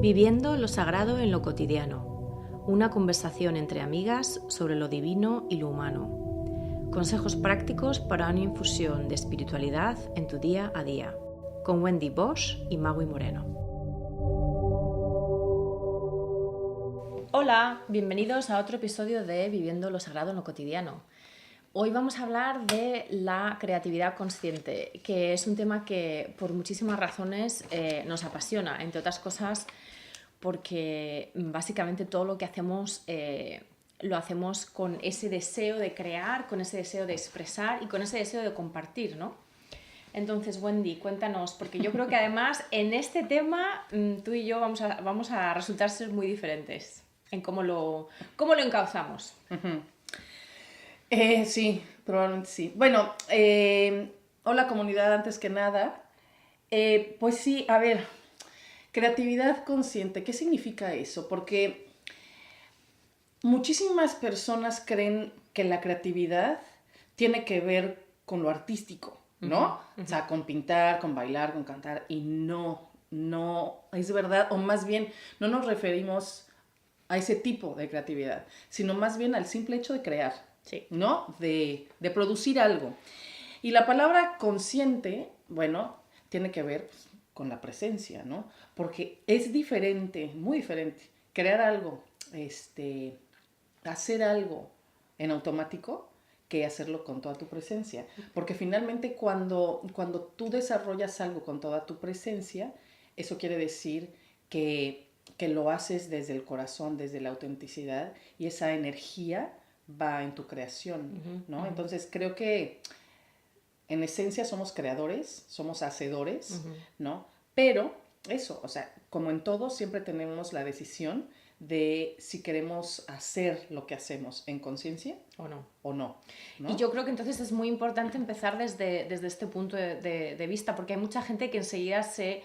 Viviendo lo sagrado en lo cotidiano. Una conversación entre amigas sobre lo divino y lo humano. Consejos prácticos para una infusión de espiritualidad en tu día a día. Con Wendy Bosch y Magui Moreno. Hola, bienvenidos a otro episodio de Viviendo lo sagrado en lo cotidiano. Hoy vamos a hablar de la creatividad consciente, que es un tema que por muchísimas razones nos apasiona, entre otras cosas porque básicamente todo lo que hacemos lo hacemos con ese deseo de crear, con ese deseo de expresar y con ese deseo de compartir, ¿no? Entonces, Wendy, cuéntanos, porque yo creo que además en este tema tú y yo vamos a resultar ser muy diferentes en cómo lo encauzamos. Uh-huh. Sí, probablemente sí. Bueno, hola comunidad, antes que nada. Pues sí, a ver, creatividad consciente, ¿qué significa eso? Porque muchísimas personas creen que la creatividad tiene que ver con lo artístico, ¿no? Uh-huh. O sea, con pintar, con bailar, con cantar, y no es verdad, o más bien no nos referimos a ese tipo de creatividad, sino más bien al simple hecho de crear, sí, ¿no? De producir algo. Y la palabra consciente, bueno, tiene que ver pues, con la presencia, ¿no? Porque es diferente, muy diferente, crear algo, hacer algo en automático que hacerlo con toda tu presencia. Porque finalmente cuando tú desarrollas algo con toda tu presencia, eso quiere decir que lo haces desde el corazón, desde la autenticidad, y esa energía va en tu creación, ¿no? Entonces creo que en esencia somos creadores, somos hacedores, ¿no? Pero eso, o sea, como en todo, siempre tenemos la decisión de si queremos hacer lo que hacemos en conciencia o no. ¿no? Y yo creo que entonces es muy importante empezar desde este punto de vista, porque hay mucha gente que enseguida se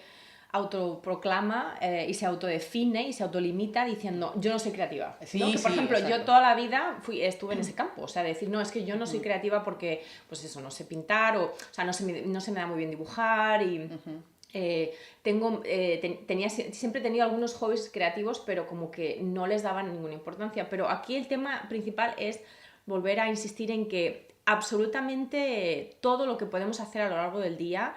autoproclama y se autodefine y se autolimita diciendo yo no soy creativa, sí, ¿no? Que por ejemplo exacto. yo toda la vida estuve en ese campo, o sea, decir no, es que yo no soy creativa porque pues eso, no sé pintar o sea, no se me da muy bien dibujar y siempre he tenido algunos hobbies creativos pero como que no les daban ninguna importancia, pero aquí el tema principal es volver a insistir en que absolutamente todo lo que podemos hacer a lo largo del día,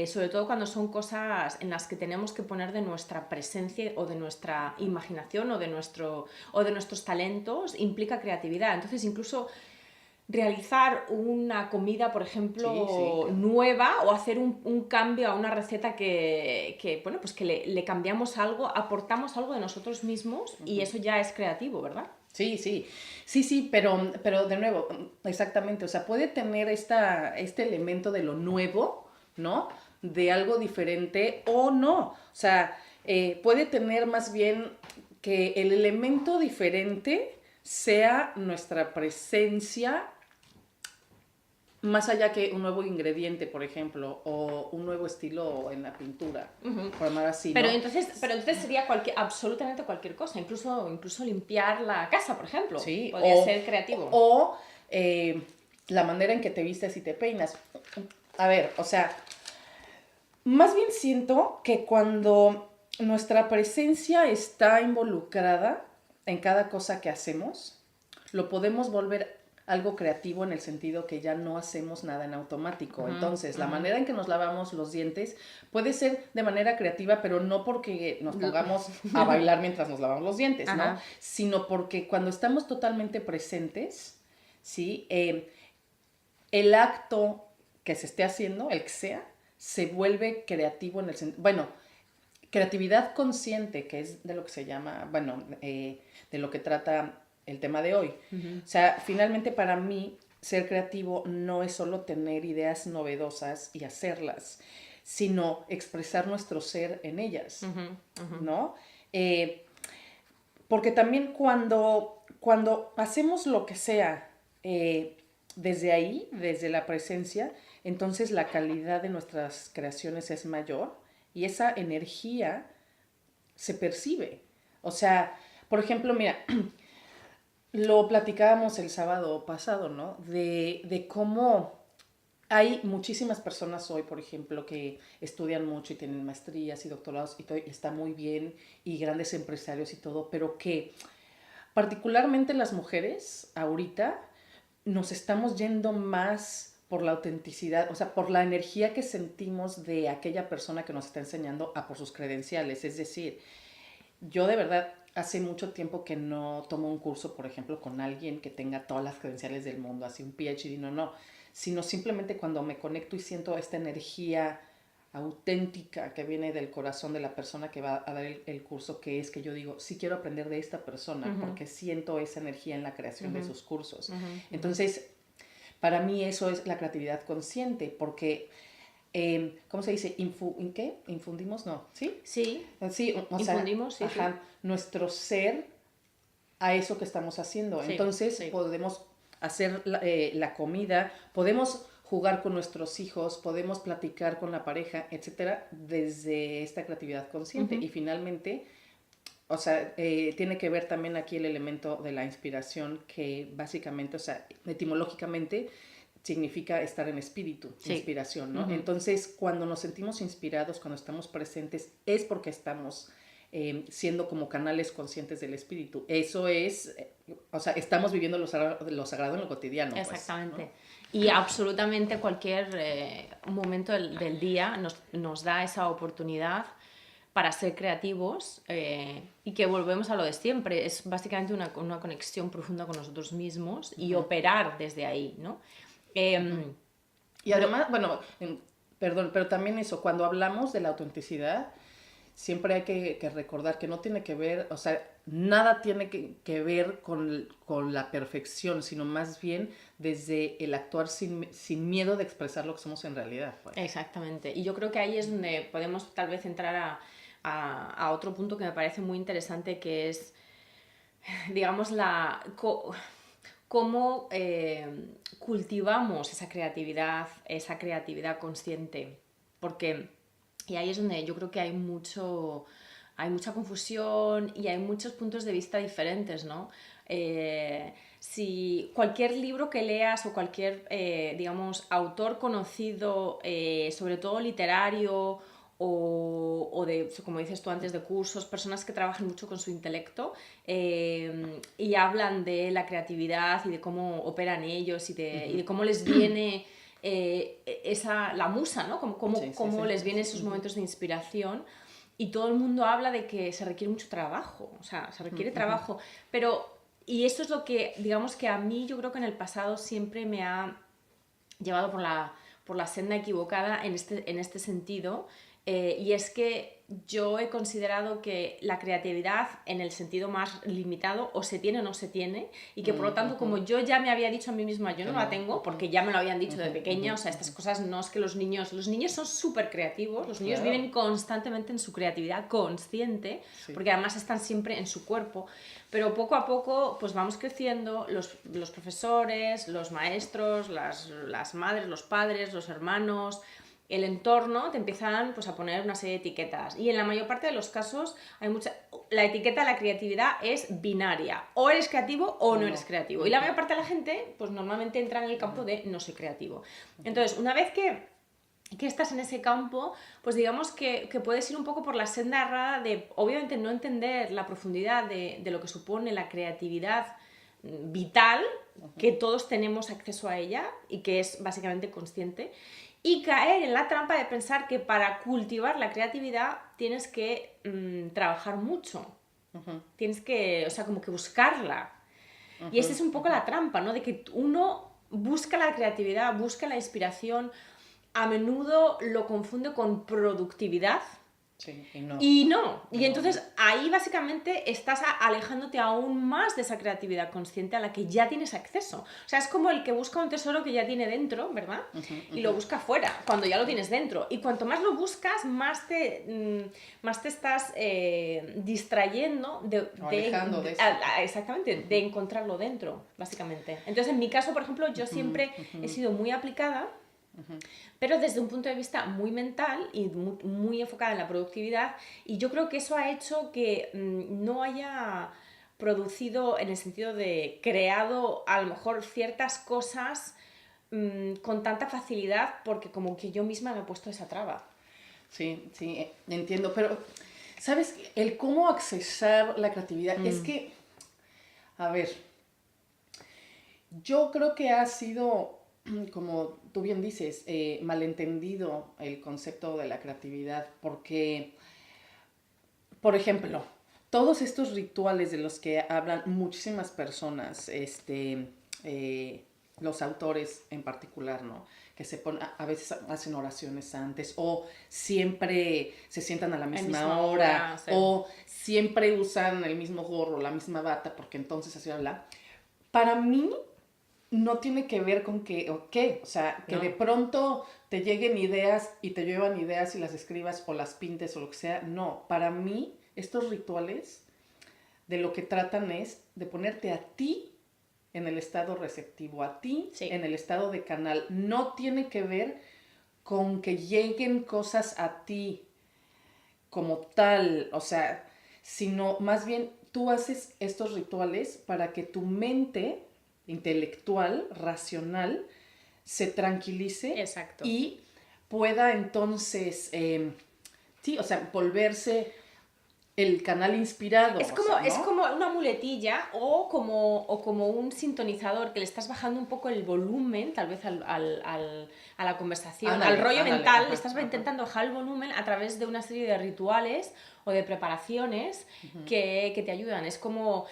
sobre todo cuando son cosas en las que tenemos que poner de nuestra presencia o de nuestra imaginación o de nuestros talentos, implica creatividad. Entonces incluso realizar una comida, por ejemplo, nueva o hacer un cambio a una receta que bueno, pues que le cambiamos algo, aportamos algo de nosotros mismos y eso ya es creativo, ¿verdad? Sí, pero de nuevo, exactamente, o sea, puede tener este elemento de lo nuevo, ¿no? De algo diferente o no, o sea, puede tener más bien que el elemento diferente sea nuestra presencia más allá que un nuevo ingrediente, por ejemplo, o un nuevo estilo en la pintura, por llamar así, pero ¿no? Entonces sería absolutamente cualquier cosa, incluso limpiar la casa, por ejemplo. Sí, podría ser creativo. O la manera en que te vistes y te peinas. A ver, o sea, más bien siento que cuando nuestra presencia está involucrada en cada cosa que hacemos, lo podemos volver algo creativo en el sentido que ya no hacemos nada en automático. Entonces, la manera en que nos lavamos los dientes puede ser de manera creativa, pero no porque nos pongamos a bailar mientras nos lavamos los dientes, ¿no? Sino porque cuando estamos totalmente presentes, ¿sí? El acto que se esté haciendo, el que sea, se vuelve creativo en el sentido... Bueno, creatividad consciente, que es de lo que se llama, bueno, de lo que trata el tema de hoy. O sea, finalmente para mí ser creativo no es solo tener ideas novedosas y hacerlas, sino expresar nuestro ser en ellas, ¿no? Porque también cuando hacemos lo que sea desde ahí, desde la presencia, entonces la calidad de nuestras creaciones es mayor y esa energía se percibe. O sea, por ejemplo, mira, lo platicábamos el sábado pasado, ¿no? De cómo Hay muchísimas personas hoy, por ejemplo, que estudian mucho y tienen maestrías y doctorados y todo, y está muy bien, y grandes empresarios y todo, pero que particularmente las mujeres ahorita nos estamos yendo más por la autenticidad, o sea, por la energía que sentimos de aquella persona que nos está enseñando a por sus credenciales. Es decir, yo de verdad hace mucho tiempo que no tomo un curso, por ejemplo, con alguien que tenga todas las credenciales del mundo, así un PhD, no, sino simplemente cuando me conecto y siento esta energía auténtica que viene del corazón de la persona que va a dar el curso, que es que yo digo, sí quiero aprender de esta persona, porque siento esa energía en la creación de sus cursos. Entonces, para mí eso es la creatividad consciente, porque ¿cómo se dice? ¿Qué? ¿Infundimos? No, ¿sí? Sí, Sí, o sea, infundimos, sí, sí. nuestro ser a eso que estamos haciendo. Sí, Entonces sí. podemos hacer la comida, podemos jugar con nuestros hijos, podemos platicar con la pareja, etcétera, desde esta creatividad consciente. Y finalmente, o sea, tiene que ver también aquí el elemento de la inspiración, que básicamente, o sea, etimológicamente significa estar en espíritu, Sí. inspiración, ¿no? Entonces, cuando nos sentimos inspirados, cuando estamos presentes, es porque estamos siendo como canales conscientes del espíritu. Eso es, o sea, estamos viviendo lo sagrado en lo cotidiano. Exactamente. Pues, ¿no? Y absolutamente cualquier momento del día nos da esa oportunidad para ser creativos y que volvemos a lo de siempre. Es básicamente una conexión profunda con nosotros mismos y operar desde ahí, ¿no? Y además, bueno, perdón, pero también eso, cuando hablamos de la autenticidad, siempre hay que recordar que no tiene que ver, o sea, nada tiene que ver con la perfección, sino más bien desde el actuar sin miedo de expresar lo que somos en realidad. Pues. Exactamente. Y yo creo que ahí es donde podemos tal vez entrar a otro punto que me parece muy interesante, que es, digamos, cómo cultivamos esa creatividad consciente. Porque, y ahí es donde yo creo que hay mucha confusión y hay muchos puntos de vista diferentes, ¿no? Si cualquier libro que leas o cualquier, digamos, autor conocido, sobre todo literario o de, como dices tú antes, de cursos, personas que trabajan mucho con su intelecto y hablan de la creatividad y de cómo operan ellos y de cómo les viene la musa, ¿no? Cómo les vienen esos momentos de inspiración. Y todo el mundo habla de que se requiere mucho trabajo, o sea, se requiere trabajo, pero, y esto es lo que, digamos que a mí yo creo que en el pasado siempre me ha llevado por la senda equivocada en este sentido, y es que yo he considerado que la creatividad en el sentido más limitado o se tiene o no se tiene, y que por lo tanto como yo ya me había dicho a mí misma yo no la tengo porque ya me lo habían dicho de pequeña, o sea, estas cosas no es que los niños son súper creativos, los niños viven constantemente en su creatividad consciente, porque además están siempre en su cuerpo, pero poco a poco pues vamos creciendo, los profesores, los maestros, las madres, los padres, los hermanos, el entorno, te empiezan pues a poner una serie de etiquetas, y en la mayor parte de los casos la etiqueta de la creatividad es binaria, o eres creativo o no eres creativo, y la mayor parte de la gente pues normalmente entra en el campo de no soy creativo. Entonces, una vez que estás en ese campo, pues digamos que puedes ir un poco por la senda errada de, obviamente, no entender la profundidad de lo que supone la creatividad vital, que todos tenemos acceso a ella y que es básicamente consciente, y caer en la trampa de pensar que para cultivar la creatividad tienes que trabajar mucho, tienes que, o sea, como que buscarla. Y esa es un poco la trampa, ¿no? De que uno busca la creatividad, busca la inspiración, a menudo lo confunde con productividad. Sí, y no. Y entonces ahí básicamente estás alejándote aún más de esa creatividad consciente a la que ya tienes acceso. O sea, es como el que busca un tesoro que ya tiene dentro, ¿verdad? Y lo busca fuera, cuando ya lo tienes dentro. Y cuanto más lo buscas, más te estás distrayendo alejando de eso. Exactamente, de encontrarlo dentro, básicamente. Entonces, en mi caso, por ejemplo, yo siempre he sido muy aplicada, pero desde un punto de vista muy mental y muy enfocada en la productividad, y yo creo que eso ha hecho que no haya producido, en el sentido de creado a lo mejor ciertas cosas con tanta facilidad porque como que yo misma me he puesto esa traba. Sí, sí, entiendo, pero ¿sabes? El cómo accesar la creatividad es que, a ver, yo creo que ha sido, como tú bien dices, malentendido el concepto de la creatividad, porque, por ejemplo, todos estos rituales de los que hablan muchísimas personas, los autores en particular, ¿no? Que se ponen, a veces hacen oraciones antes, o siempre se sientan a la misma hora, Sí. o siempre usan el mismo gorro, la misma bata, porque entonces así habla. Para mí no tiene que ver con que, o sea, que No. de pronto te lleguen ideas y te llevan ideas y las escribas o las pintes o lo que sea. No, para mí estos rituales de lo que tratan es de ponerte a ti en el estado receptivo, a ti Sí. en el estado de canal. No tiene que ver con que lleguen cosas a ti como tal, o sea, sino más bien tú haces estos rituales para que tu mente intelectual, racional, se tranquilice. Exacto. Y pueda entonces, sí, o sea, volverse el canal inspirado. Es como, o sea, ¿no? es como una muletilla o como un sintonizador que le estás bajando un poco el volumen, tal vez a la conversación, Ándale, al rollo ándale, mental, ajá, le estás ajá. intentando bajar el volumen a través de una serie de rituales o de preparaciones que te ayudan. Es como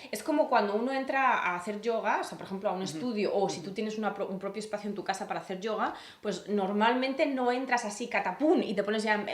cuando uno entra a hacer yoga, o sea, por ejemplo, a un estudio, o si tú tienes un propio espacio en tu casa para hacer yoga, pues normalmente no entras así catapum y te pones ya,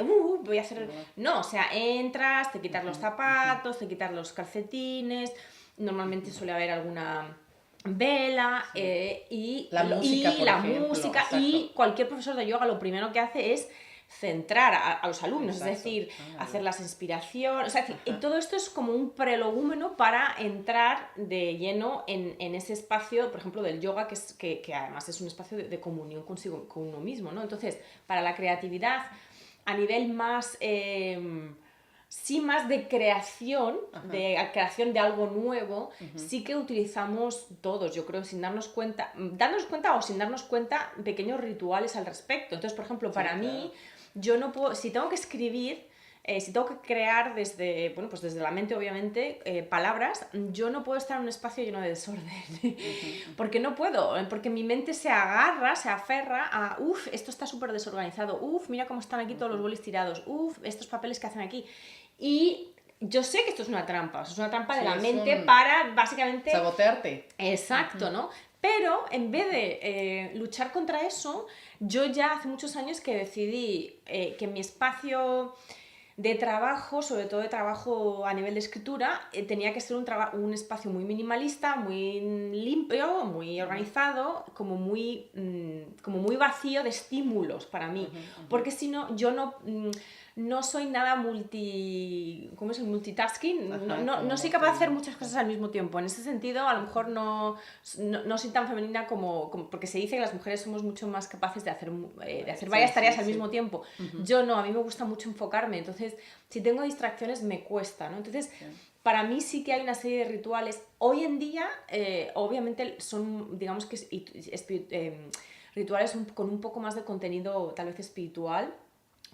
voy a hacer... No, o sea, entras, te quitas los zapatos, te quitas los calcetines, normalmente suele haber alguna vela y La música, por la ejemplo, música, exacto. y cualquier profesor de yoga lo primero que hace es centrar a los alumnos, Exacto. es decir, Ándale. hacer las inspiraciones, o sea, todo esto es como un prelogúmeno para entrar de lleno en ese espacio, por ejemplo, del yoga, que además es un espacio de comunión consigo, con uno mismo, ¿no? Entonces, para la creatividad, a nivel más... sí, más de creación, de creación de algo nuevo, sí que utilizamos todos, yo creo, sin darnos cuenta o sin darnos cuenta, pequeños rituales al respecto. Entonces, por ejemplo, para mí, yo no puedo, si tengo que escribir, si tengo que crear desde, bueno, pues desde la mente, obviamente, palabras, yo no puedo estar en un espacio lleno de desorden. Porque no puedo, porque mi mente se agarra, se aferra a, esto está súper desorganizado, mira cómo están aquí todos los bolis tirados, estos papeles que hacen aquí. Y yo sé que esto es una trampa, o sea, es una trampa de la mente para, básicamente... sabotearte. Exacto, ¿no? Pero en vez de luchar contra eso, yo ya hace muchos años que decidí que mi espacio de trabajo, sobre todo de trabajo a nivel de escritura, tenía que ser un espacio muy minimalista, muy limpio, muy organizado, como muy vacío de estímulos para mí. Porque si no, yo no soy nada ¿cómo es el multitasking? No soy capaz de hacer muchas cosas al mismo tiempo. En ese sentido, a lo mejor no soy tan femenina porque se dice que las mujeres somos mucho más capaces de hacer varias tareas al mismo tiempo. Yo no, a mí me gusta mucho enfocarme. Entonces, si tengo distracciones, me cuesta, ¿no? Entonces, para mí sí que hay una serie de rituales. Hoy en día, obviamente, son, digamos que rituales con un poco más de contenido tal vez espiritual,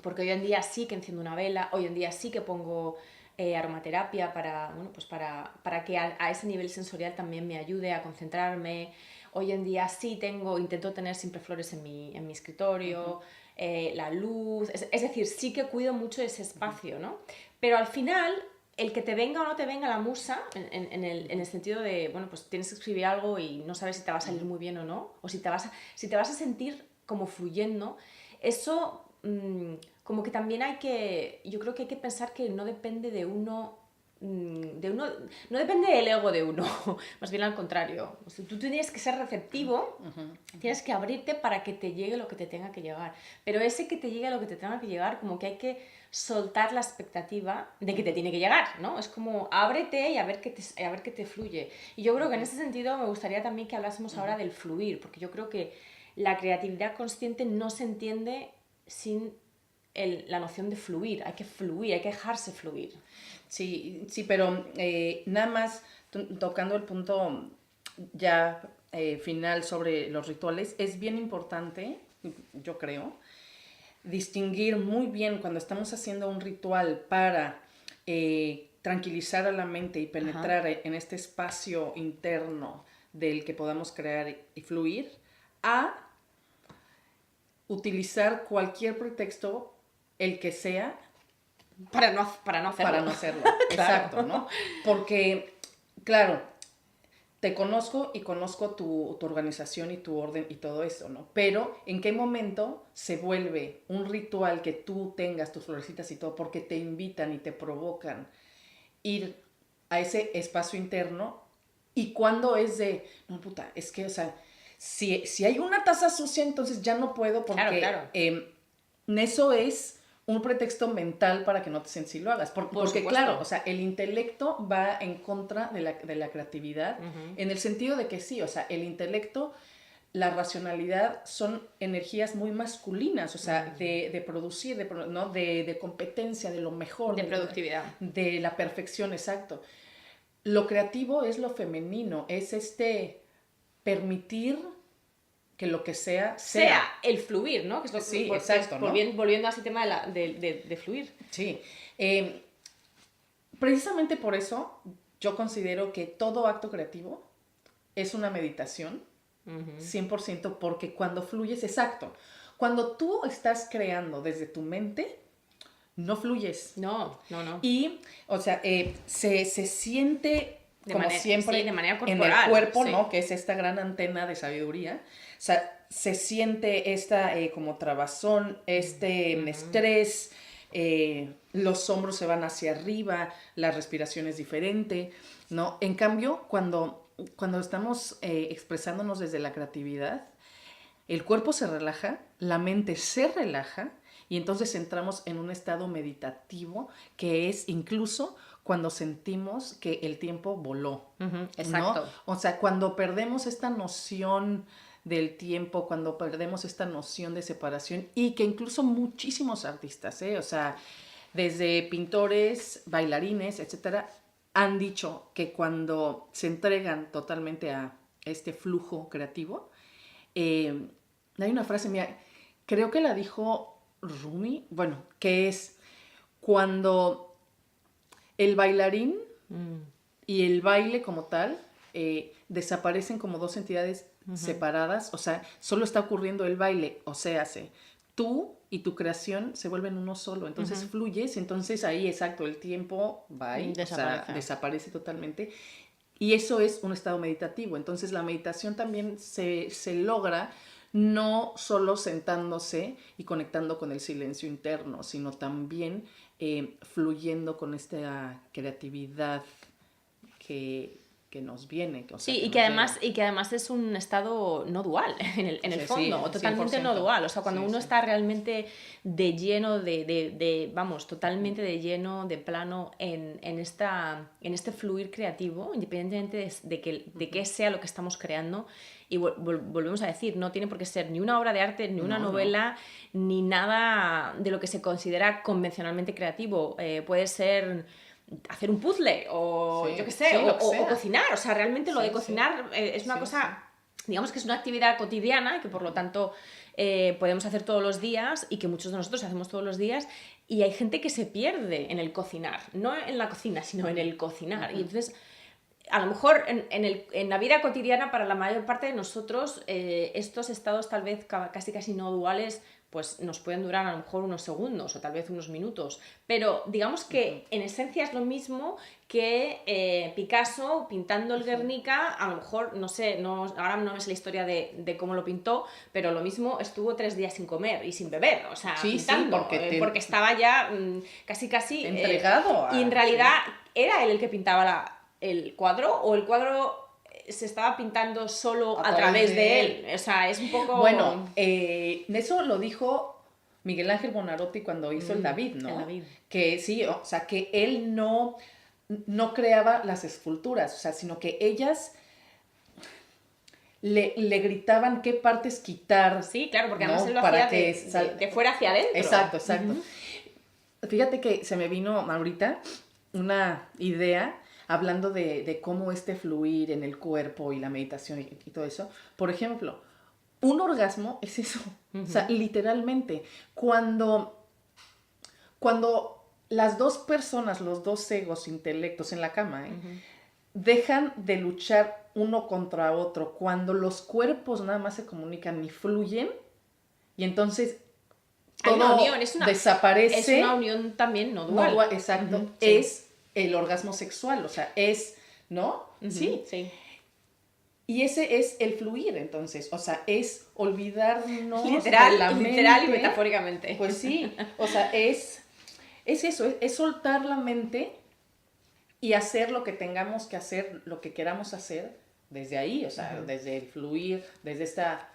porque hoy en día sí que enciendo una vela, hoy en día sí que pongo aromaterapia para que a ese nivel sensorial también me ayude a concentrarme. Hoy en día sí intento tener siempre flores en mi escritorio, la luz, es decir, sí que cuido mucho ese espacio, ¿no? Pero al final, el que te venga o no te venga la musa, en el sentido de, bueno, pues tienes que escribir algo y no sabes si te va a salir muy bien o no, o si te vas a sentir como fluyendo, eso como que también yo creo que hay que pensar que no depende de uno, no depende del ego de uno, más bien al contrario. O sea, tú tienes que ser receptivo, tienes que abrirte para que te llegue lo que te tenga que llegar. Pero ese que te llegue lo que te tenga que llegar, como que hay que soltar la expectativa de que te tiene que llegar, ¿no? Es como ábrete y a ver qué te fluye. Y yo creo que en ese sentido me gustaría también que hablásemos ahora del fluir, porque yo creo que la creatividad consciente no se entiende sin la noción de fluir, hay que dejarse fluir. Sí, sí, pero nada más tocando el punto ya final sobre los rituales, es bien importante, yo creo, distinguir muy bien cuando estamos haciendo un ritual para tranquilizar a la mente y penetrar en este espacio interno del que podamos crear y fluir, a utilizar cualquier pretexto, el que sea, para no hacerlo. Para no hacerlo, Claro. exacto, ¿no? Porque, claro, te conozco y conozco tu organización y tu orden y todo eso, ¿no? Pero, ¿en qué momento se vuelve un ritual que tú tengas tus florecitas y todo porque te invitan y te provocan ir a ese espacio interno? Y cuando es de, no, puta, es que, o sea, si hay una taza sucia, entonces ya no puedo porque Claro. Eso es un pretexto mental para que no te sientes y lo hagas. Porque supuesto. claro, o sea, el intelecto va en contra de la creatividad, en el sentido de que sí, o sea, el intelecto, la racionalidad son energías muy masculinas, o sea, de producir, ¿no? de competencia, de lo mejor. De productividad. De la perfección, exacto. Lo creativo es lo femenino, es permitir que lo que sea el fluir, ¿no? Que es lo que, sí, exacto, ¿no? Volviendo a ese tema de fluir. Sí. Precisamente por eso yo considero que todo acto creativo es una meditación, 100%, porque cuando fluyes, exacto, cuando tú estás creando desde tu mente, no fluyes. No. Y, o sea, se siente siempre sí, de manera corporal, en el cuerpo, sí. ¿no? Que es esta gran antena de sabiduría. O sea, se siente esta como trabazón, estrés, los hombros se van hacia arriba, la respiración es diferente, ¿no? En cambio, cuando estamos expresándonos desde la creatividad, el cuerpo se relaja, la mente se relaja, y entonces entramos en un estado meditativo que es incluso cuando sentimos que el tiempo voló. Exacto. ¿No? O sea, cuando perdemos esta noción del tiempo, cuando perdemos esta noción de separación, y que incluso muchísimos artistas, o sea, desde pintores, bailarines, etcétera, han dicho que cuando se entregan totalmente a este flujo creativo, hay una frase mía, creo que la dijo Rumi, bueno, que es cuando el bailarín y el baile como tal desaparecen como dos entidades separadas, o sea, solo está ocurriendo el baile, o sea, tú y tu creación se vuelven uno solo, entonces fluyes, entonces ahí, exacto, el tiempo va y desaparece totalmente, y eso es un estado meditativo. Entonces la meditación también se logra no solo sentándose y conectando con el silencio interno, sino también fluyendo con esta creatividad que nos viene. O sea, sí, y que además es un estado no dual en el fondo, o totalmente 100%. No dual. O sea, cuando uno está realmente de lleno, totalmente de lleno, de plano, en este fluir creativo, independientemente de qué sea lo que estamos creando. Y volvemos a decir, no tiene por qué ser ni una obra de arte, ni una novela, ni nada de lo que se considera convencionalmente creativo. Puede ser hacer un puzzle o yo qué sé, o cocinar. O sea, realmente lo de cocinar es una cosa, digamos que es una actividad cotidiana que por lo tanto podemos hacer todos los días y que muchos de nosotros hacemos todos los días, y hay gente que se pierde en el cocinar, no en la cocina, sino en el cocinar. Y entonces, a lo mejor en la vida cotidiana, para la mayor parte de nosotros, estos estados tal vez casi no duales, pues nos pueden durar a lo mejor unos segundos o tal vez unos minutos, pero digamos que en esencia es lo mismo que Picasso pintando el Guernica. A lo mejor, no sé, ahora no es la historia de cómo lo pintó, pero lo mismo, estuvo 3 días sin comer y sin beber, o sea, pintando, porque estaba ya casi entregado y en realidad era él el que pintaba el cuadro, o el cuadro se estaba pintando solo a través de él. O sea, es un poco... Bueno, eso lo dijo Miguel Ángel Buonarroti cuando hizo el David, ¿no? El David. Que sí, o sea, que él no creaba las esculturas, o sea, sino que ellas le gritaban qué partes quitar. Sí, claro, porque además ¿no? él lo Para hacía de fuera hacia adentro. Exacto. Fíjate que se me vino ahorita una idea hablando de cómo fluir en el cuerpo y la meditación y todo eso, por ejemplo, un orgasmo es eso. O sea, literalmente, cuando las dos personas, los dos egos, intelectos en la cama, dejan de luchar uno contra otro, cuando los cuerpos nada más se comunican y fluyen, y entonces todo hay una unión, desaparece. Es una unión también no dual. No dual, exacto. Sí. Es el orgasmo sexual, o sea, es, ¿no? Sí. Y ese es el fluir, entonces, o sea, es olvidarnos literal, de la mente. Literal y metafóricamente. Pues sí, o sea, es eso, es soltar la mente y hacer lo que tengamos que hacer, lo que queramos hacer desde ahí, o sea, desde el fluir, desde esta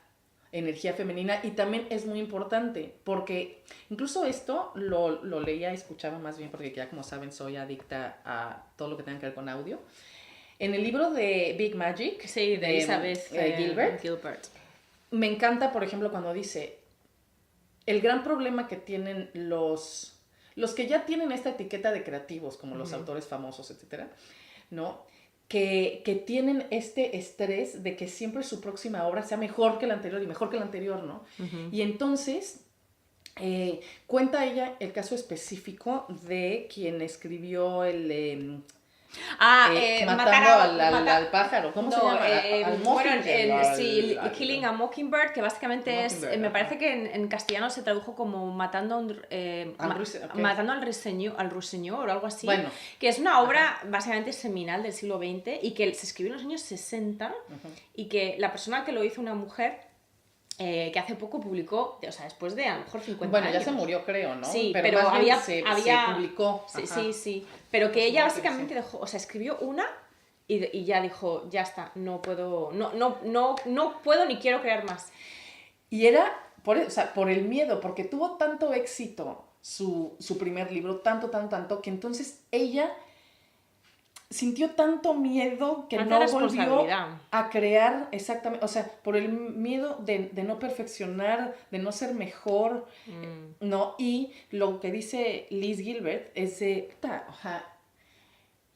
energía femenina. Y también es muy importante, porque incluso esto lo leía, escuchaba más bien, porque ya como saben soy adicta a todo lo que tenga que ver con audio. En el libro de Big Magic, sí, de Elizabeth Gilbert, me encanta, por ejemplo, cuando dice, el gran problema que tienen los que ya tienen esta etiqueta de creativos, como los autores famosos, etcétera, ¿no? Que tienen este estrés de que siempre su próxima obra sea mejor que la anterior y mejor que la anterior, ¿no? Y entonces cuenta ella el caso específico de quien escribió el... matando al pájaro, ¿cómo se llama? Al Mockingbird. Sí, Killing a Mockingbird, que básicamente es, me parece que en castellano se tradujo como matando al ruiseñor o algo así, bueno, que es una obra básicamente seminal del siglo XX y que se escribió en los años 60 y que la persona que lo hizo, una mujer, que hace poco publicó, o sea, después de a lo mejor 50 años. Bueno, ya se murió, creo, ¿no? Sí, pero había se publicó. Sí. Pero que ella básicamente dejó, o sea, escribió una y ya dijo, ya está, no puedo ni quiero crear más. Y era por el miedo, porque tuvo tanto éxito su primer libro, tanto, que entonces ella sintió tanto miedo que no volvió a crear exactamente, o sea, por el miedo de no perfeccionar, de no ser mejor, ¿no? Y lo que dice Liz Gilbert es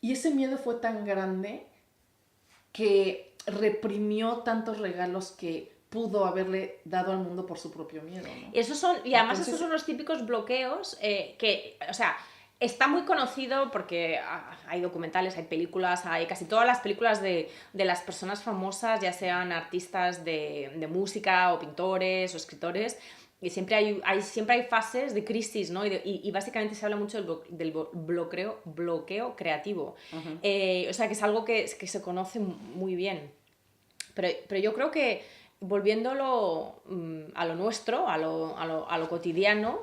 y ese miedo fue tan grande que reprimió tantos regalos que pudo haberle dado al mundo por su propio miedo, ¿no? Y además esos son los típicos bloqueos que, o sea, está muy conocido porque hay documentales, hay películas, hay casi todas las películas de las personas famosas, ya sean artistas de música o pintores o escritores, y siempre hay fases de crisis, ¿no? Y básicamente se habla mucho del bloqueo creativo. O sea, que es algo que se conoce muy bien. Pero yo creo que volviéndolo a lo nuestro, a lo cotidiano,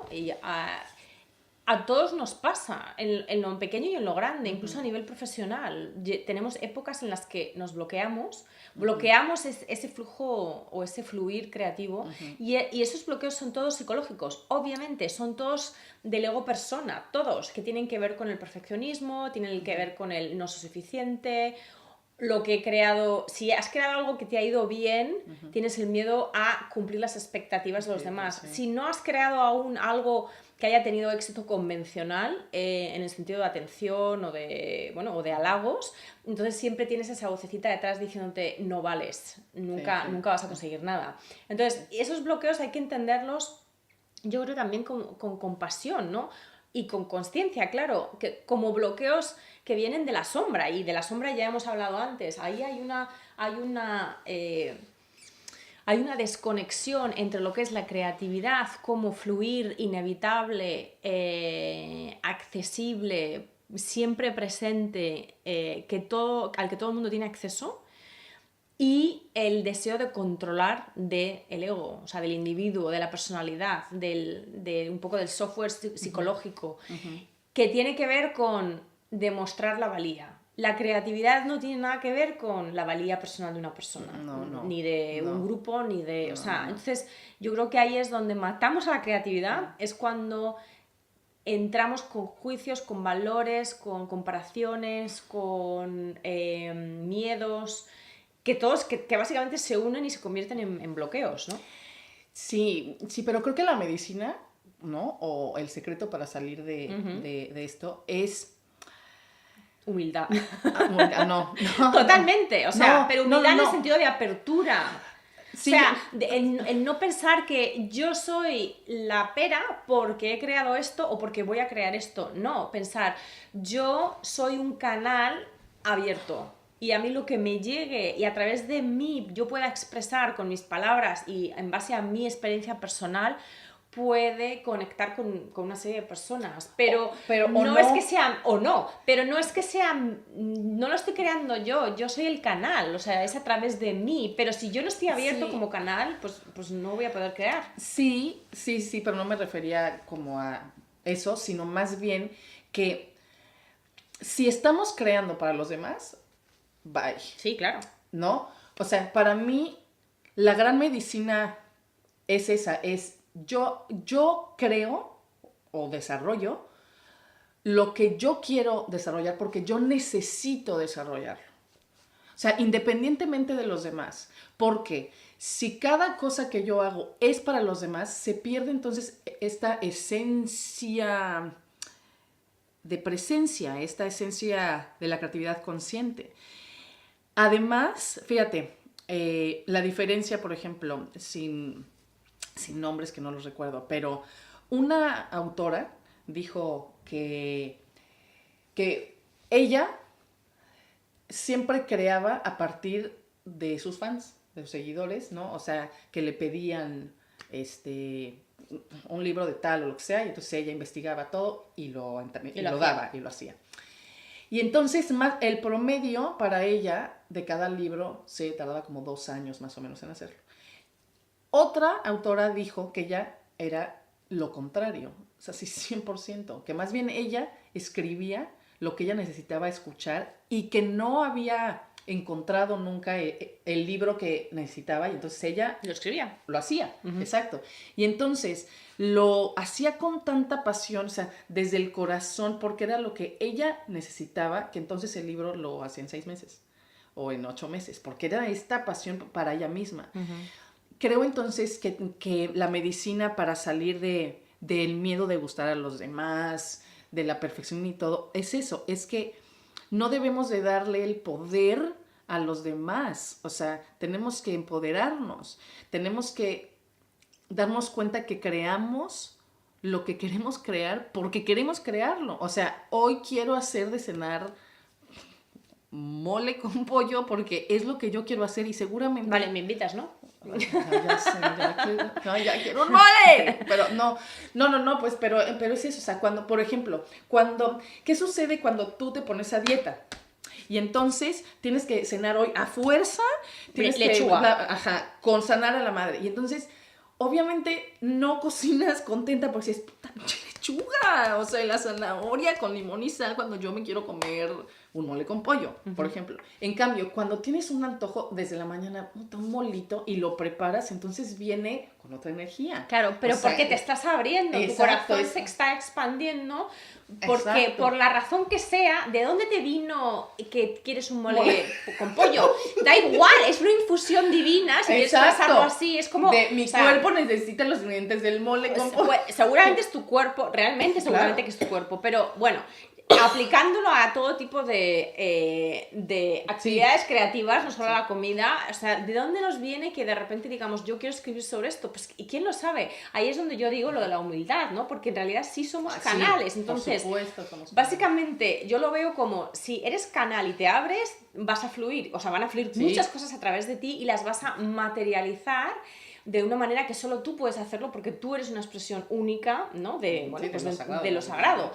a todos nos pasa, en lo pequeño y en lo grande, incluso a nivel profesional. Tenemos épocas en las que nos bloqueamos ese flujo o ese fluir creativo, y esos bloqueos son todos psicológicos. Obviamente son todos del ego persona, todos, que tienen que ver con el perfeccionismo, tienen que ver con el no soy suficiente, lo que he creado. Si has creado algo que te ha ido bien, tienes el miedo a cumplir las expectativas de los demás. Si no has creado aún algo que haya tenido éxito convencional, en el sentido de atención o de halagos, entonces siempre tienes esa vocecita detrás diciéndote no vales, nunca vas a conseguir nada. Entonces esos bloqueos hay que entenderlos, yo creo, también con compasión, ¿no? Y con consciencia, claro, que como bloqueos que vienen de la sombra, y de la sombra ya hemos hablado antes. Ahí hay una desconexión entre lo que es la creatividad como fluir inevitable, accesible, siempre presente, al que todo el mundo tiene acceso, y el deseo de controlar del ego, o sea, del individuo, de la personalidad, de un poco del software psicológico, que tiene que ver con demostrar la valía. La creatividad no tiene nada que ver con la valía personal de una persona, ni de un grupo, ni de... Entonces yo creo que ahí es donde matamos a la creatividad, es cuando entramos con juicios, con valores, con comparaciones, con miedos, que todos, que básicamente se unen y se convierten en bloqueos, ¿no? Sí, pero creo que la medicina, ¿no? O el secreto para salir de esto es Humildad. No, no. Totalmente, o sea, No, pero no, humildad en el no. sentido de apertura. Sí, O sea, el no pensar que yo soy la pera porque he creado esto o porque voy a crear esto. No, pensar, yo soy un canal abierto y a mí lo que me llegue y a través de mí yo pueda expresar con mis palabras y en base a mi experiencia personal puede conectar con una serie de personas, pero o no es que no. sean, o no, pero no es que sean, no lo estoy creando yo soy el canal, o sea, es a través de mí, pero si yo no estoy abierto Sí, como canal, pues no voy a poder crear. sí, pero no me refería como a eso, sino más bien que si estamos creando para los demás, bye, Sí, claro. ¿no? O sea, para mí la gran medicina es esa, es yo creo o desarrollo lo que yo quiero desarrollar porque yo necesito desarrollarlo. O sea, independientemente de los demás. Porque si cada cosa que yo hago es para los demás, se pierde entonces esta esencia de presencia, esta esencia de la creatividad consciente. Además, fíjate, la diferencia, por ejemplo, sin nombres que no los recuerdo, pero una autora dijo que ella siempre creaba a partir de sus fans, de sus seguidores, ¿no? O sea, que le pedían un libro de tal o lo que sea, y entonces ella investigaba todo y lo daba y lo hacía. Y entonces el promedio para ella de cada libro se tardaba como 2 años más o menos en hacerlo. Otra autora dijo que ella era lo contrario, o sea, sí, 100%, que más bien ella escribía lo que ella necesitaba escuchar y que no había encontrado nunca el libro que necesitaba y entonces ella Lo escribía. lo hacía, exacto. Y entonces lo hacía con tanta pasión, o sea, desde el corazón, porque era lo que ella necesitaba, que entonces el libro lo hacía en 6 meses o en 8 meses, porque era esta pasión para ella misma. Creo entonces que la medicina para salir del miedo de gustar a los demás, de la perfección y todo, es eso, es que no debemos de darle el poder a los demás, o sea, tenemos que empoderarnos, tenemos que darnos cuenta que creamos lo que queremos crear porque queremos crearlo, o sea, hoy quiero hacer de cenar mole con pollo porque es lo que yo quiero hacer y seguramente... Vale, me invitas, ¿no? Ya sé, ya quiero un mole. Pero no, pues, pero es eso, o sea, cuando, por ejemplo, ¿qué sucede cuando tú te pones a dieta? Y entonces tienes que cenar hoy a fuerza, tienes Lechuga. con sanar a la madre. Y entonces, obviamente, no cocinas contenta porque es puta lechuga, o sea, la zanahoria con limón y sal cuando yo me quiero comer un mole con pollo, por ejemplo. En cambio, cuando tienes un antojo desde la mañana, un molito y lo preparas, entonces viene con otra energía. Claro, pero porque te estás abriendo, tu corazón se está expandiendo, porque por la razón que sea, ¿de dónde te vino que quieres un mole con pollo? Da igual, es una infusión divina, si quieres pensarlo así, es como... Mi cuerpo necesita los ingredientes del mole con pollo. Seguramente es tu cuerpo, realmente seguramente que es tu cuerpo, pero bueno... aplicándolo a todo tipo de actividades creativas, no solo a la comida, o sea, ¿de dónde nos viene que de repente digamos, yo quiero escribir sobre esto? Pues, ¿y quién lo sabe? Ahí es donde yo digo lo de la humildad, ¿no? Porque en realidad sí somos canales, entonces, por supuesto, somos básicamente, yo lo veo como, si eres canal y te abres, vas a fluir, o sea, van a fluir muchas cosas a través de ti y las vas a materializar de una manera que solo tú puedes hacerlo porque tú eres una expresión única, ¿no? De lo sagrado.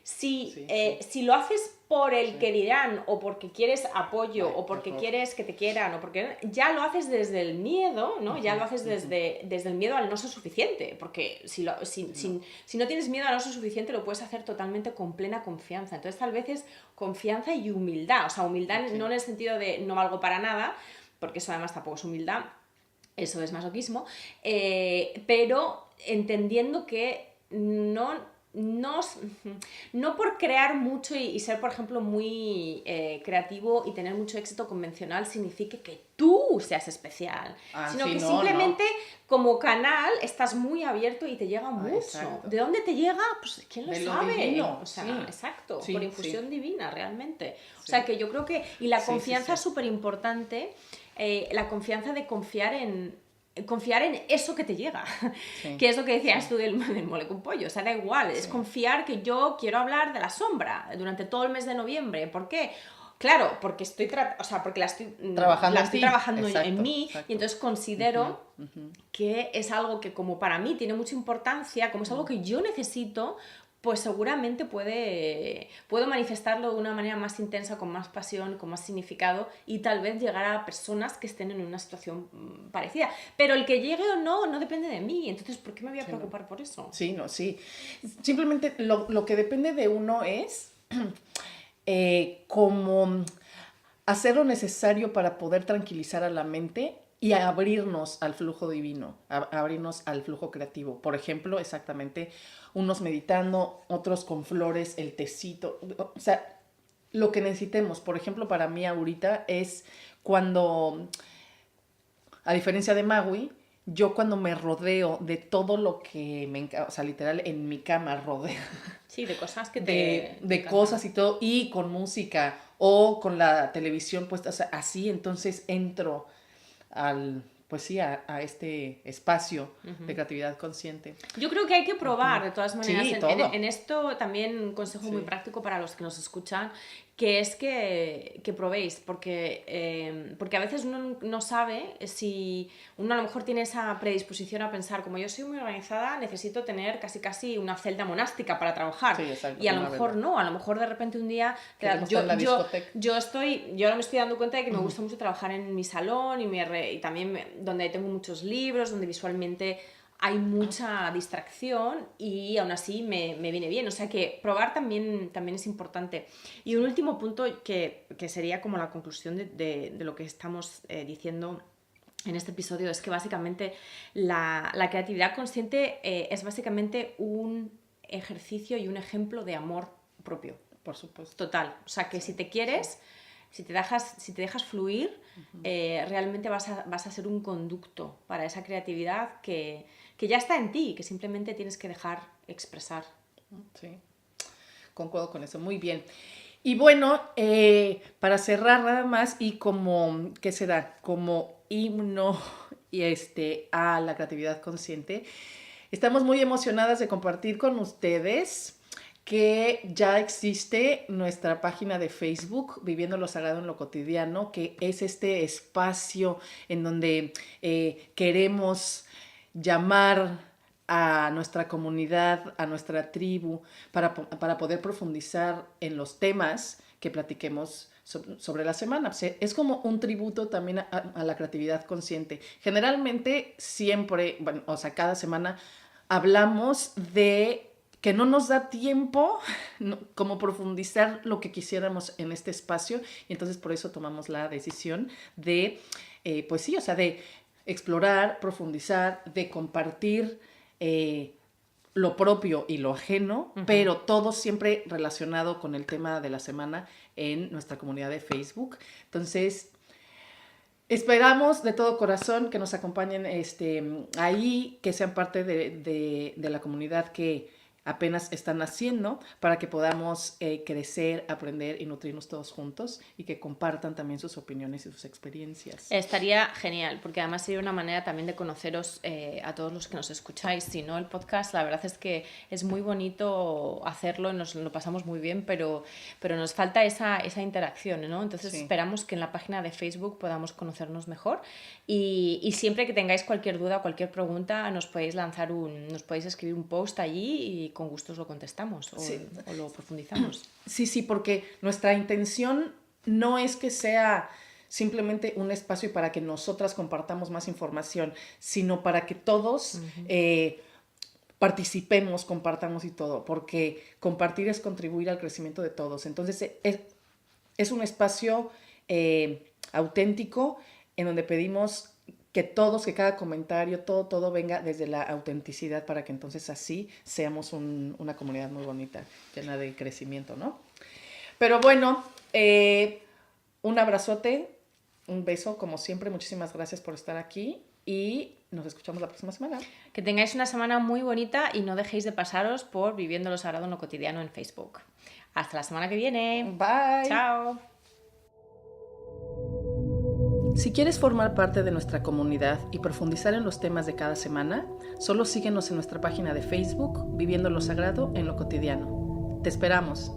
Si lo haces por el que dirán o porque quieres apoyo o porque quieres que te quieran o porque ya lo haces desde el miedo, ¿no? Ya lo haces desde el miedo al no ser suficiente, porque si no tienes miedo al no ser suficiente lo puedes hacer totalmente con plena confianza. Entonces tal vez es confianza y humildad, o sea, humildad no en el sentido de no valgo para nada, porque eso además tampoco es humildad, eso es masoquismo, pero entendiendo que no no, no por crear mucho y ser, por ejemplo, muy creativo y tener mucho éxito convencional signifique que tú seas especial, sino sí, que no, simplemente como canal estás muy abierto y te llega mucho. Exacto. ¿De dónde te llega? Pues quién lo De lo sabe. divino, O sea, sí. exacto, Sí, por infusión sí. divina, realmente. O Sí. sea, que yo creo que, y la Sí, confianza es sí. súper importante, la confianza de confiar en eso que te llega, Sí, que es lo que decías sí. tú del mole con pollo, o sea, da igual, es Sí. confiar que yo quiero hablar de la sombra durante todo el mes de noviembre. ¿Por qué? Claro, porque porque la estoy Trabajando en ti. trabajando en Exacto, mí, exacto. y entonces considero que es algo que, como para mí tiene mucha importancia, como es algo que yo necesito, pues seguramente puedo manifestarlo de una manera más intensa, con más pasión, con más significado, y tal vez llegar a personas que estén en una situación parecida. Pero el que llegue o no depende de mí. Entonces, ¿por qué me voy a Sí, preocupar no. por eso? Sí, no, sí. Simplemente lo que depende de uno es como hacer lo necesario para poder tranquilizar a la mente y abrirnos al flujo divino, abrirnos al flujo creativo. Por ejemplo, exactamente, unos meditando, otros con flores, el tecito, o sea, lo que necesitemos. Por ejemplo, para mí ahorita es cuando, a diferencia de Maui, yo cuando me rodeo de todo lo que me encanta, o sea, literal en mi cama rodeo Sí, de cosas que de cosas y todo, y con música o con la televisión puesta, o sea, así entonces entro al, pues sí, a este espacio de creatividad consciente. Yo creo que hay que probar, de todas maneras. Sí, todo. En esto también un consejo muy Sí. práctico para los que nos escuchan, que es que probéis, porque a veces uno no sabe si uno a lo mejor tiene esa predisposición a pensar, como yo soy muy organizada, necesito tener casi una celda monástica para trabajar. Sí, exacto, Y a lo una mejor vela. no, a lo mejor de repente un día Queremos estar en la discoteca. yo ahora me estoy dando cuenta de que me gusta mucho trabajar en mi salón y también donde tengo muchos libros, donde visualmente hay mucha distracción, y aún así me viene bien. O sea que probar también es importante. Y un último punto que sería como la conclusión de lo que estamos diciendo en este episodio, es que básicamente la creatividad consciente es básicamente un ejercicio y un ejemplo de amor propio. Por supuesto. Total. O sea que si te quieres, si te dejas fluir, realmente vas a ser un conducto para esa creatividad que ya está en ti, que simplemente tienes que dejar expresar. Sí, concuerdo con eso, muy bien. Y bueno, para cerrar nada más, y como, ¿qué será? Como himno y a la creatividad consciente, estamos muy emocionadas de compartir con ustedes que ya existe nuestra página de Facebook, Viviendo lo Sagrado en lo Cotidiano, que es este espacio en donde queremos llamar a nuestra comunidad, a nuestra tribu, para poder profundizar en los temas que platiquemos sobre la semana. Es como un tributo también a la creatividad consciente. Generalmente siempre, bueno, o sea, cada semana hablamos de que no nos da tiempo como profundizar lo que quisiéramos en este espacio, y entonces por eso tomamos la decisión de, pues sí, o sea, de explorar, profundizar, de compartir lo propio y lo ajeno, pero todo siempre relacionado con el tema de la semana en nuestra comunidad de Facebook. Entonces, esperamos de todo corazón que nos acompañen ahí, que sean parte de la comunidad que apenas están haciendo, para que podamos crecer, aprender y nutrirnos todos juntos, y que compartan también sus opiniones y sus experiencias. Estaría genial, porque además sería una manera también de conoceros a todos los que nos escucháis. Si no, el podcast, la verdad es que es muy bonito hacerlo, nos lo pasamos muy bien, pero nos falta esa interacción, ¿no? Entonces Sí. esperamos que en la página de Facebook podamos conocernos mejor, y siempre que tengáis cualquier duda o cualquier pregunta, nos podéis escribir un post allí, y con gusto os lo contestamos o lo profundizamos. Sí, porque nuestra intención no es que sea simplemente un espacio para que nosotras compartamos más información, sino para que todos participemos, compartamos y todo, porque compartir es contribuir al crecimiento de todos. Entonces es un espacio auténtico en donde pedimos que cada comentario, todo venga desde la autenticidad para que entonces así seamos una comunidad muy bonita, llena de crecimiento, ¿no? Pero bueno, un abrazote, un beso, como siempre, muchísimas gracias por estar aquí y nos escuchamos la próxima semana. Que tengáis una semana muy bonita y no dejéis de pasaros por Viviendo lo Sagrado en lo Cotidiano en Facebook. Hasta la semana que viene. Bye. Chao. Si quieres formar parte de nuestra comunidad y profundizar en los temas de cada semana, solo síguenos en nuestra página de Facebook, Viviendo lo Sagrado en lo Cotidiano. Te esperamos.